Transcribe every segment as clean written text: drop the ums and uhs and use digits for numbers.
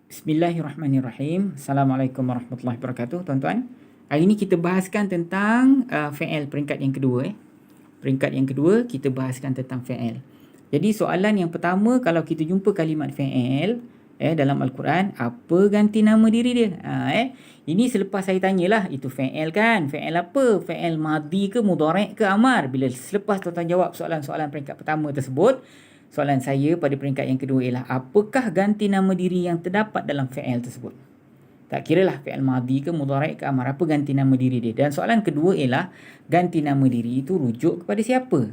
Bismillahirrahmanirrahim. Assalamualaikum warahmatullahi wabarakatuh, tuan-tuan. Hari ini kita bahaskan tentang fi'il peringkat yang kedua. Peringkat yang kedua kita bahaskan tentang fi'il. Jadi soalan yang pertama, kalau kita jumpa kalimat fi'il dalam Al-Quran, apa ganti nama diri dia? Ini selepas saya tanyalah, itu fi'il kan? Fi'il apa? Fi'il madhi ke, mudhari' ke, amar? Bila selepas tuan-tuan jawab soalan-soalan peringkat pertama tersebut, soalan saya pada peringkat yang kedua ialah, apakah ganti nama diri yang terdapat dalam fi'il tersebut? Tak kiralah fi'il madhi ke, mudhari' ke, amar, apa ganti nama diri dia? Dan soalan kedua ialah, ganti nama diri itu rujuk kepada siapa?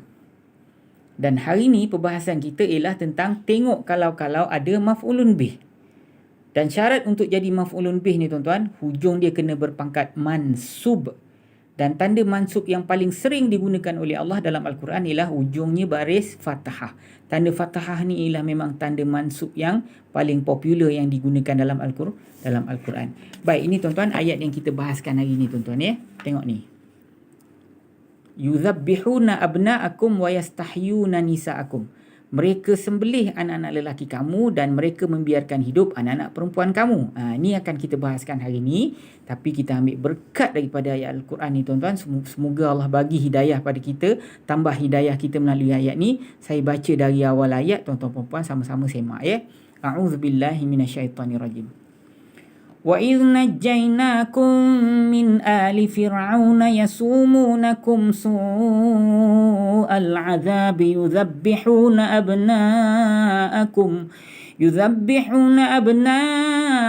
Dan hari ini perbahasan kita ialah tentang tengok kalau-kalau ada maf'ulun bih. Dan syarat untuk jadi maf'ulun bih ni tuan-tuan, hujung dia kena berpangkat mansub. Dan tanda mansub yang paling sering digunakan oleh Allah dalam Al-Quran ialah hujungnya baris fathah. Tanda fathah ni ialah memang tanda mansub yang paling popular yang digunakan dalam Al-Quran. Baik, ini tuan-tuan ayat yang kita bahaskan hari ni tuan-tuan ya. Tengok ni. Yuzabbihuna abna'akum wa yastahyuna nisa'akum. Mereka sembelih anak-anak lelaki kamu dan mereka membiarkan hidup anak-anak perempuan kamu. Ini akan kita bahaskan hari ini. Tapi kita ambil berkat daripada ayat Al-Quran ni tuan-tuan. Semoga Allah bagi hidayah pada kita. Tambah hidayah kita melalui ayat ni. Saya baca dari awal ayat, tuan-tuan perempuan sama-sama semak ya. A'udzubillahi minasyaitanirrajim. وَإِذْ نَجَّيْنَاكُمْ مِنْ آلِ فِرْعَوْنَ يَسُومُونَكُمْ سُوءَ الْعَذَابِ يُذَبِّحُونَ أَبْنَاءَكُمْ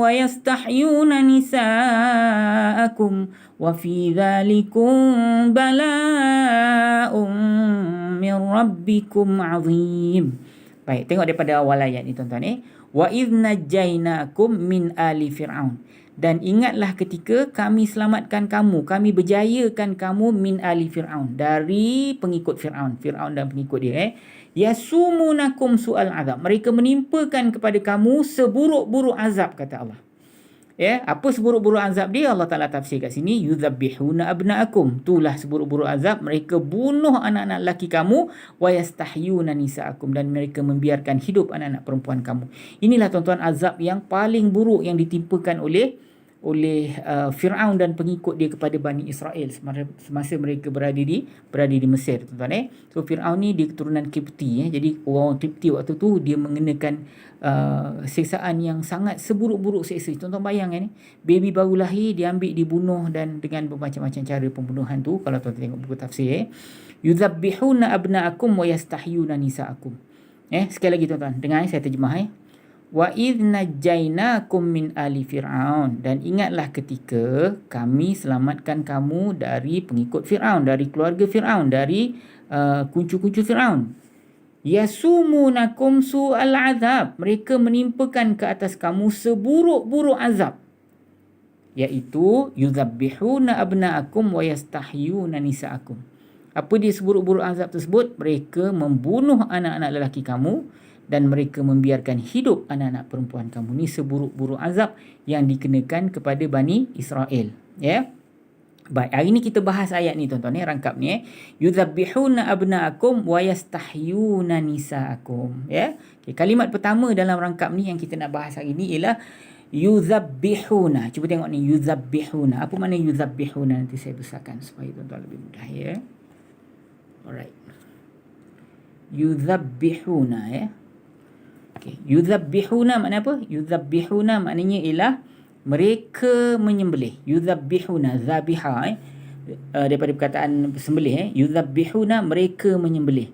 وَيَسْتَحْيُونَ نِسَاءَكُمْ وَفِي ذَلِكُمْ بَلَاءٌ مِّن رَبِّكُمْ عَظِيمٌ. Baik, tengok daripada awal ayat ni tuan-tuan Wa idh najjaynakum min ali fir'aun. Dan ingatlah ketika kami selamatkan kamu, kami berjayakan kamu min ali fir'aun, dari pengikut Fir'aun dan pengikut dia Yasumunakum su'al azab. Mereka menimpakan kepada kamu seburuk-buruk azab, kata Allah. Apa seburuk-buruk azab dia? Allah Ta'ala tafsir kat sini, yuzabbihuna abna'akum. Itulah seburuk-buruk azab. Mereka bunuh anak-anak lelaki kamu, wa yastahyuna nisa'akum, dan mereka membiarkan hidup anak-anak perempuan kamu. Inilah tuan-tuan azab yang paling buruk yang ditimpakan oleh Fir'aun dan pengikut dia kepada Bani Israel semasa mereka berada di Mesir, tuan-tuan So Fir'aun ni dia keturunan Kipti Jadi orang Kipti waktu tu dia mengenakan siksaan yang sangat seburuk-buruk seksa. Tuan-tuan bayangkan baby baru lahir diambil, dibunuh, dan dengan bermacam-macam cara pembunuhan tu. Kalau tuan-tuan tengok buku tafsir yuzabbihuna abna'akum wa yastahyuna nisa'akum. Sekali lagi tuan-tuan dengar saya terjemah Wa idh najjaynakum min ali fir'aun. Dan ingatlah ketika kami selamatkan kamu dari pengikut Fir'aun, dari keluarga Fir'aun, dari kuncu-kuncu Fir'aun. Yasumunakum su'al azab. Mereka menimpakan ke atas kamu seburuk-buruk azab, iaitu yuzabbihuna abna'akum wa yastahyuna nisa'akum. Apa dia seburuk-buruk azab tersebut? Mereka membunuh anak-anak lelaki kamu dan mereka membiarkan hidup anak-anak perempuan kamu. Ni seburuk-buruk azab yang dikenakan kepada Bani Israel. Baik, hari ni kita bahas ayat ni tuan-tuan rangkap ni yuzabbihuna abna'akum wa yastahyuna nisa'akum. Kalimat pertama dalam rangkap ni yang kita nak bahas hari ni ialah yuzabbihuna. Cuba tengok ni, yuzabbihuna. Apa makna yuzabbihuna? Nanti saya besarkan supaya tuan-tuan lebih mudah Alright. Yuzabbihuna Yuzabbihuna makna apa? Yuzabbihuna maknanya ialah mereka menyembelih. Yuzabbihuna, zabiha daripada perkataan sembelih Yuzabbihuna, mereka menyembelih.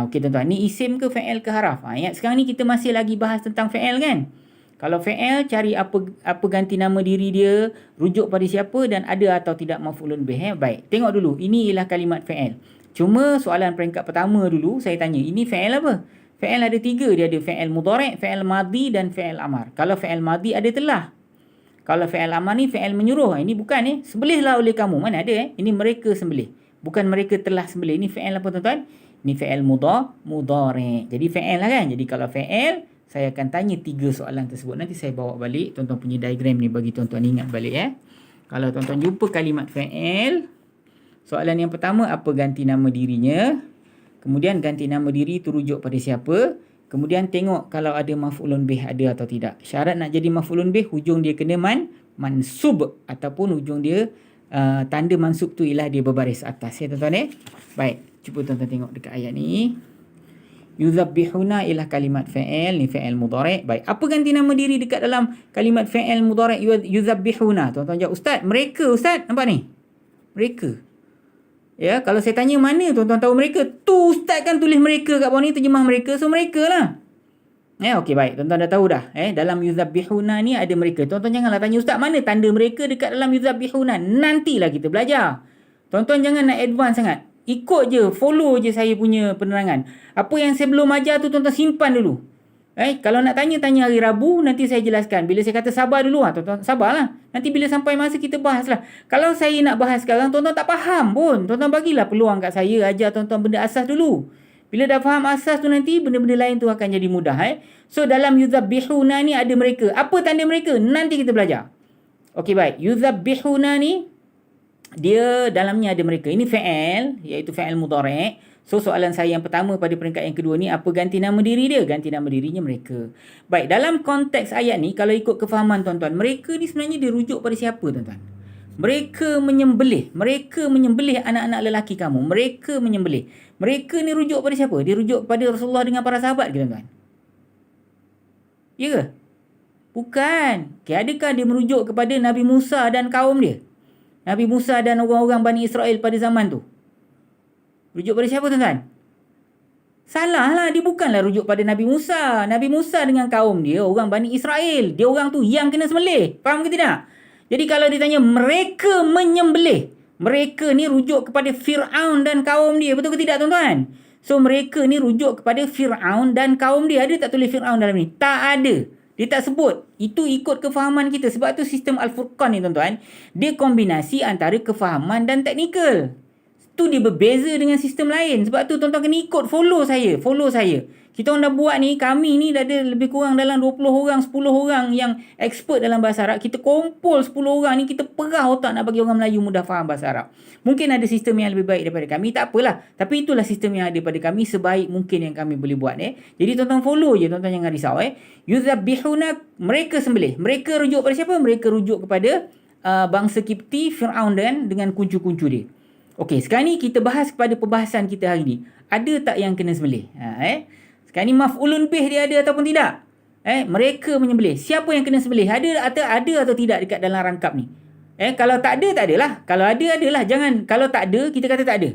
Okey tuan-tuan, ni isim ke fa'il ke haraf? Sekarang ni kita masih lagi bahas tentang fa'il kan? Kalau fa'il, cari apa ganti nama diri dia, rujuk pada siapa, dan ada atau tidak maf'ulun bih. Baik, tengok dulu. Ini ialah kalimat fa'il. Cuma soalan peringkat pertama dulu saya tanya, ini fa'il apa? Fa'il ada 3. Dia ada fa'il mudhari', fa'il madhi dan fa'il amar. Kalau fa'il madhi ada telah. Kalau fa'il amar ni fa'il menyuruh. Ini bukan sembelihlah oleh kamu. Mana ada Ini mereka sembelih. Bukan mereka telah sembelih. Ini fa'il apa tuan-tuan? Ini fa'il mudhari'. Jadi fa'il lah kan? Jadi kalau fa'il, saya akan tanya 3 soalan tersebut. Nanti saya bawa balik tuan-tuan punya diagram ni bagi tuan-tuan ingat balik Kalau tuan-tuan jumpa kalimat fa'il, soalan yang pertama, apa ganti nama dirinya? Kemudian ganti nama diri itu rujuk pada siapa? Kemudian tengok kalau ada maf'ulun bih ada atau tidak. Syarat nak jadi maf'ulun bih, hujung dia kena mansub ataupun hujung dia tanda mansub tu ialah dia berbaris atas ya tuan-tuan. Baik, cuba tuan-tuan tengok dekat ayat ni. Yuzabbihuna ialah kalimat fa'il, ni fa'il mudhari'. Baik, apa ganti nama diri dekat dalam kalimat fa'il mudhari' yuzabbihuna? Tuan-tuan jawab, ustaz, mereka ustaz, nampak ni? Mereka. Ya, kalau saya tanya mana tuan-tuan tahu mereka? Tu ustaz kan tulis mereka kat bawah ni, terjemah mereka, so mereka lah. Okey, baik, tuan-tuan dah tahu dah. Dalam yuzabbihuna ni ada mereka. Tuan-tuan janganlah tanya ustaz mana tanda mereka dekat dalam yuzabbihuna. Nantilah kita belajar. Tuan-tuan jangan nak advance sangat. Ikut je, follow je saya punya penerangan. Apa yang saya belum ajar tu tuan-tuan simpan dulu. Kalau nak tanya hari Rabu, nanti saya jelaskan. Bila saya kata sabar dulu, tuan-tuan sabarlah. Nanti bila sampai masa kita bahas lah. Kalau saya nak bahas sekarang, tuan-tuan tak faham pun. Tuan-tuan bagilah peluang kat saya, ajar tuan-tuan benda asas dulu. Bila dah faham asas tu nanti, benda-benda lain tu akan jadi mudah. So, dalam yuzabbihuna ni ada mereka. Apa tanda mereka? Nanti kita belajar. Okey, baik. Yuzabbihuna ni, dia dalamnya ada mereka. Ini fa'il, iaitu fa'il mudhari'. So, soalan saya yang pertama pada peringkat yang kedua ni, apa ganti nama diri dia? Ganti nama dirinya mereka. Baik, dalam konteks ayat ni, kalau ikut kefahaman tuan-tuan, mereka ni sebenarnya dirujuk pada siapa tuan-tuan? Mereka menyembelih. Mereka menyembelih anak-anak lelaki kamu. Mereka menyembelih. Mereka ni rujuk pada siapa? Dia rujuk pada Rasulullah dengan para sahabat ke tuan-tuan? Ya ke? Bukan. Okay, adakah dia merujuk kepada Nabi Musa dan kaum dia? Nabi Musa dan orang-orang Bani Israel pada zaman tu? Rujuk pada siapa tuan-tuan? Salah lah, dia bukanlah rujuk pada Nabi Musa. Nabi Musa dengan kaum dia, orang Bani Israel. Dia orang tu yang kena sembelih. Faham ke tidak? Jadi kalau ditanya mereka menyembelih, mereka ni rujuk kepada Fir'aun dan kaum dia. Betul ke tidak tuan-tuan? So mereka ni rujuk kepada Fir'aun dan kaum dia. Ada tak tulis Fir'aun dalam ni? Tak ada. Dia tak sebut. Itu ikut kefahaman kita. Sebab tu sistem Al-Furqan ni tuan-tuan, dia kombinasi antara kefahaman dan teknikal. Tu dia berbeza dengan sistem lain. Sebab tu tuan-tuan kena ikut, follow saya. Kita orang dah buat ni, kami ni dah ada lebih kurang dalam 20 orang, 10 orang yang expert dalam bahasa Arab. Kita kumpul 10 orang ni, kita perah otak nak bagi orang Melayu mudah faham bahasa Arab. Mungkin ada sistem yang lebih baik daripada kami, tak apalah. Tapi itulah sistem yang ada pada kami, sebaik mungkin yang kami boleh buat. Jadi tuan-tuan follow je, tuan-tuan jangan risau. Yuzabbihuna, mereka sembelih. Mereka rujuk pada siapa? Mereka rujuk kepada bangsa Kipti, Fir'aun dengan kuncu-kuncu dia. Okey, sekarang ni kita bahas kepada perbahasan kita hari ni. Ada tak yang kena sembelih? Sekarang ni maf'ulun bih dia ada ataupun tidak? Mereka menyembelih. Siapa yang kena sembelih? Ada atau tidak dekat dalam rangkap ni? Kalau tak ada, tak adalah. Kalau ada, adalah. Jangan, kalau tak ada, kita kata tak ada.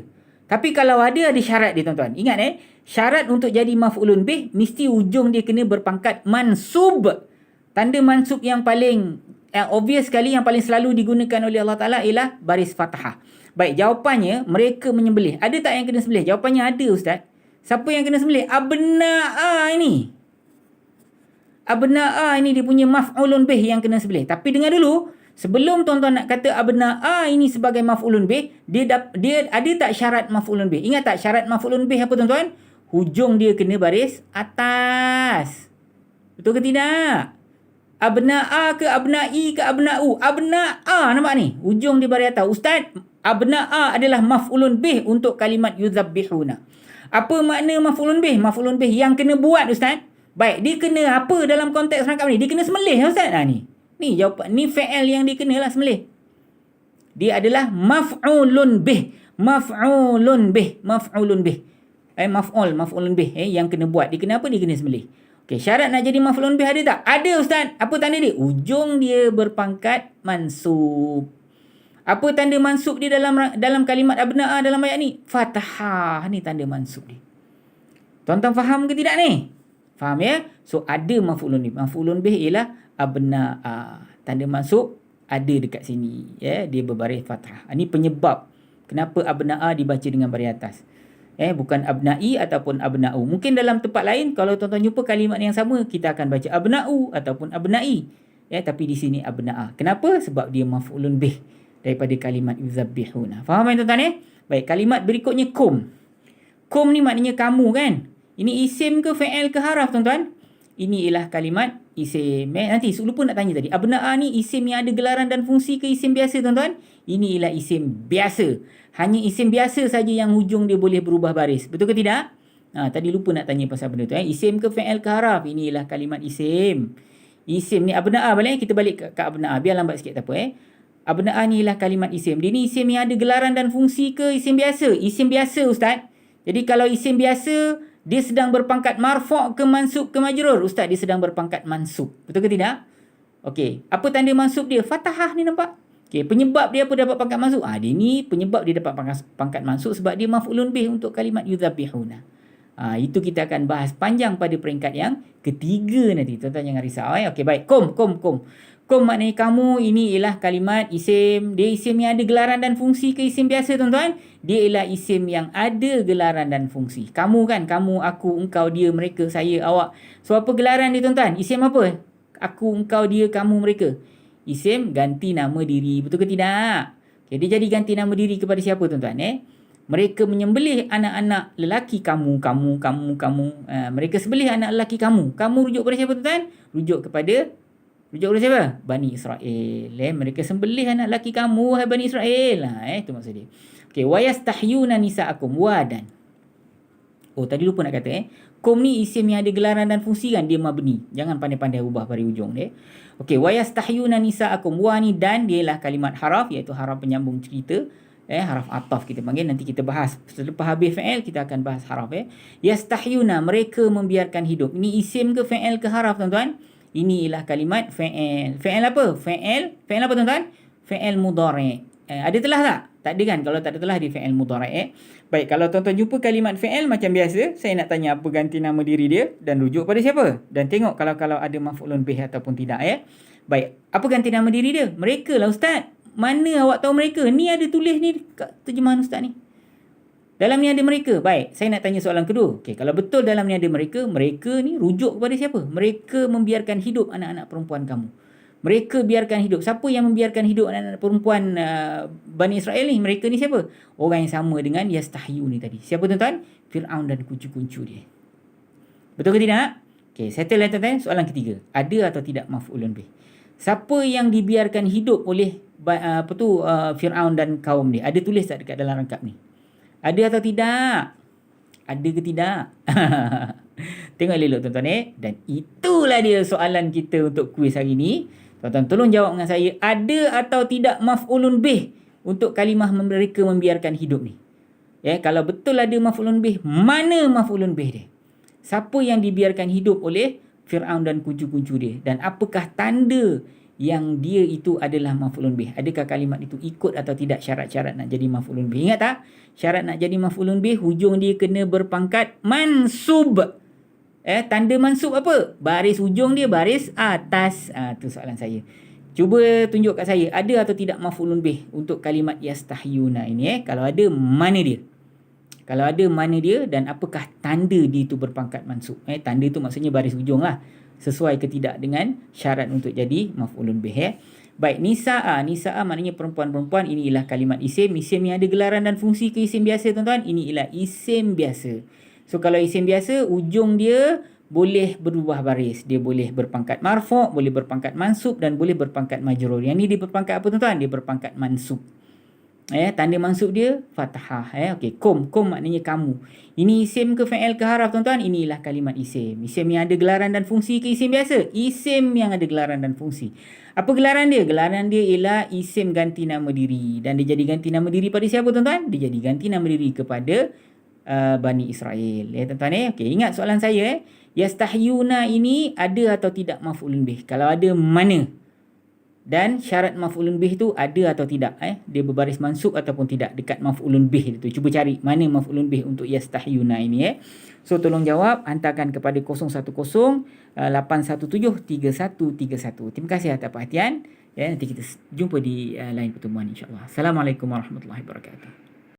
Tapi kalau ada syarat dia tuan-tuan. Ingat syarat untuk jadi maf'ulun bih, mesti ujung dia kena berpangkat mansub. Tanda mansub yang paling obvious sekali, yang paling selalu digunakan oleh Allah Ta'ala ialah baris fathah. Baik, jawapannya, mereka menyembelih. Ada tak yang kena sembelih? Jawapannya ada, Ustaz. Siapa yang kena sembelih? Abna'a ini. Abna'a ini dia punya maf'ulun bih yang kena sembelih. Tapi dengar dulu, sebelum tuan-tuan nak kata abna'a ini sebagai maf'ulun bih, dia ada tak syarat maf'ulun bih? Ingat tak syarat maf'ulun bih apa tuan-tuan? Hujung dia kena baris atas. Betul ke tidak? Abna'a ke abna'i ke abna'u? Abna'a, nampak ni? Hujung dia baris atas. Ustaz, abna'a adalah maf'ulun bih untuk kalimat yuzabbihuna. Apa makna maf'ulun bih? Maf'ulun bih yang kena buat, Ustaz. Baik, dia kena apa dalam konteks rangkap ni? Dia kena sembelih, Ustaz. Ni jawapan. Ni fa'il yang dia kena lah sembelih. Dia adalah maf'ulun bih. Maf'ulun bih. Maf'ulun bih. Yang kena buat. Dia kena apa? Dia kena sembelih. Okey, syarat nak jadi maf'ulun bih ada tak? Ada, Ustaz. Apa tanda dia? Ujung dia berpangkat mansub. Apa tanda mansub dia dalam kalimat abna'a dalam ayat ni? Fathah. Ni tanda mansub dia. Tuan-tuan faham ke tidak ni? Faham ya? So, ada maf'ulun bih. Maf'ulun bih ialah abna'a. Tanda mansub ada dekat sini. Dia berbaris fathah. Ini penyebab kenapa abna'a dibaca dengan baris atas. Bukan abna'i ataupun abna'u. Mungkin dalam tempat lain, kalau tuan-tuan jumpa kalimat yang sama, kita akan baca abna'u ataupun abna'i. Tapi di sini abna'a. Kenapa? Sebab dia maf'ulun bih daripada kalimat yuzabbihuna. Faham tuan-tuan? Baik, kalimat berikutnya kum. Kum ni maknanya kamu kan? Ini isim ke fa'il ke haraf tuan-tuan? Ini ialah kalimat isim. Nanti lupa nak tanya tadi. Abna'a ni isim yang ada gelaran dan fungsi ke isim biasa tuan-tuan? Ini ialah isim biasa. Hanya isim biasa saja yang hujung dia boleh berubah baris. Betul ke tidak? Tadi lupa nak tanya pasal benda tu. Isim ke fi'il ke haraf? Inilah kalimat isim. Isim ni abna'a balik. Kita balik ke abna'a. Biar lambat sikit tak apa. Abna'a ni ialah kalimat isim. Dia ni isim yang ada gelaran dan fungsi ke isim biasa? Isim biasa, Ustaz. Jadi kalau isim biasa, dia sedang berpangkat marfu' ke mansub ke majrur. Ustaz, dia sedang berpangkat mansub. Betul ke tidak? Okey. Apa tanda mansub dia? Fathah ni nampak? Okey. Penyebab dia apa dapat pangkat mansub? Dia ni penyebab dia dapat pangkat mansub sebab dia maf'ulun bih untuk kalimat yudzabihuna. Itu kita akan bahas panjang pada peringkat yang ketiga nanti. Tuan-tuan jangan risau. Okey, baik. Kum. Kum maknanya kamu, ini ialah kalimat isim. Dia isim yang ada gelaran dan fungsi ke isim biasa, tuan-tuan? Dia ialah isim yang ada gelaran dan fungsi. Kamu kan? Kamu, aku, engkau, dia, mereka, saya, awak. So, apa gelaran dia, tuan-tuan? Isim apa? Aku, engkau, dia, kamu, mereka. Isim ganti nama diri. Betul ke tidak? Okay, dia jadi ganti nama diri kepada siapa, tuan-tuan? Mereka menyembelih anak-anak lelaki kamu. Mereka sembelih anak lelaki kamu. Kamu rujuk kepada siapa, tuan-tuan? Rujuk kepada siapa? Bani Israel. Mereka sembelih anak lelaki kamu, wahai Bani Israel. Itu maksud dia. Okey, wa yastahyuna nisa'akum wadan. Tadi lupa nak kata kum ni isim yang ada gelaran dan fungsi kan, dia mabni. Jangan pandai-pandai ubah pada hujung dia. Okey, wa yastahyuna nisa'akum. Wa ni dan dia ialah kalimat haraf, iaitu haraf penyambung cerita. Haraf ataf kita panggil, nanti kita bahas. Selepas habis fi'il kita akan bahas haraf. Yastahyuna, mereka membiarkan hidup. Ini isim ke fi'il ke haraf, tuan-tuan? Ini ialah kalimat fi'il. Fi'il apa? Fi'il apa, tuan-tuan? Fi'il mudhari'. Ada telah tak? Tak ada kan? Kalau tak ada telah, di fi'il mudhari'. Baik, kalau tuan-tuan jumpa kalimat fi'il macam biasa, saya nak tanya apa ganti nama diri dia dan rujuk pada siapa? Dan tengok kalau ada maf'ulun bih ataupun tidak. Baik, apa ganti nama diri dia? Mereka lah, Ustaz. Mana awak tahu mereka? Ni ada tulis ni kat terjemahan Ustaz ni. Dalam ni ada mereka. Baik, saya nak tanya soalan kedua. Okey, kalau betul dalam ni ada mereka ni rujuk kepada siapa? Mereka membiarkan hidup anak-anak perempuan kamu. Mereka biarkan hidup. Siapa yang membiarkan hidup anak-anak perempuan Bani Israel ni? Mereka ni siapa? Orang yang sama dengan yastahyu ni tadi. Siapa, tuan-tuan? Fir'aun dan kuncu-kuncu dia. Betul ke tidak? Okey, settle lah, tuan-tuan. Soalan ketiga. Ada atau tidak maf'ulun bih? Siapa yang dibiarkan hidup oleh Fir'aun dan kaum dia? Ada tulis tak dekat dalam rangkap ni? Ada atau tidak? Ada ke tidak? Tengok elok, tuan-tuan. Dan itulah dia soalan kita untuk kuis hari ni. Tuan-tuan tolong jawab dengan saya. Ada atau tidak maf'ulun bih untuk kalimah mereka membiarkan hidup ni? Kalau betul ada maf'ulun bih, mana maf'ulun bih dia? Siapa yang dibiarkan hidup oleh Fir'aun dan kuncu-kuncu dia? Dan apakah tanda yang dia itu adalah maf'ulun bih? Adakah kalimat itu ikut atau tidak syarat-syarat nak jadi maf'ulun bih? Ingat tak? Syarat nak jadi maf'ulun bih, hujung dia kena berpangkat mansub. Tanda mansub apa? Baris hujung dia baris atas. Tu soalan saya. Cuba tunjuk kat saya, ada atau tidak maf'ulun bih untuk kalimat yastahyuna ini? Kalau ada, mana dia? Kalau ada, mana dia? Dan apakah tanda dia itu berpangkat mansub? Tanda itu maksudnya baris hujung lah. Sesuai ke tidak dengan syarat untuk jadi maf'ulun bih. Baik, nisa'a. Nisa'a maknanya perempuan-perempuan. Ini ialah kalimat isim. Isim yang ada gelaran dan fungsi ke isim biasa, tuan-tuan. Ini ialah isim biasa. So, kalau isim biasa, ujung dia boleh berubah baris. Dia boleh berpangkat marfu', boleh berpangkat mansub dan boleh berpangkat majrur. Yang ni dia berpangkat apa, tuan-tuan? Dia berpangkat mansub. Tanda mansub dia fathah. Okey, kum maknanya kamu. Ini isim ke fi'il ke haraf, tuan-tuan? Inilah kalimat isim. Isim yang ada gelaran dan fungsi ke isim biasa? Isim yang ada gelaran dan fungsi. Apa gelaran dia? Gelaran dia ialah isim ganti nama diri. Dan dia jadi ganti nama diri pada siapa, tuan-tuan? Dia jadi ganti nama diri kepada Bani Israel. Tuan-tuan. Okey, ingat soalan saya. Yastahyuna ini ada atau tidak maf'ulun bih? Kalau ada, mana? Dan syarat maf'ulun bih tu ada atau tidak? Dia berbaris mansub ataupun tidak dekat maf'ulun bih itu. Cuba cari mana maf'ulun bih untuk yastahyuna ini. So tolong jawab, hantarkan kepada 010-817-3131. Terima kasih atas perhatian. Nanti kita jumpa di lain pertemuan, insya-Allah. Assalamualaikum warahmatullahi wabarakatuh.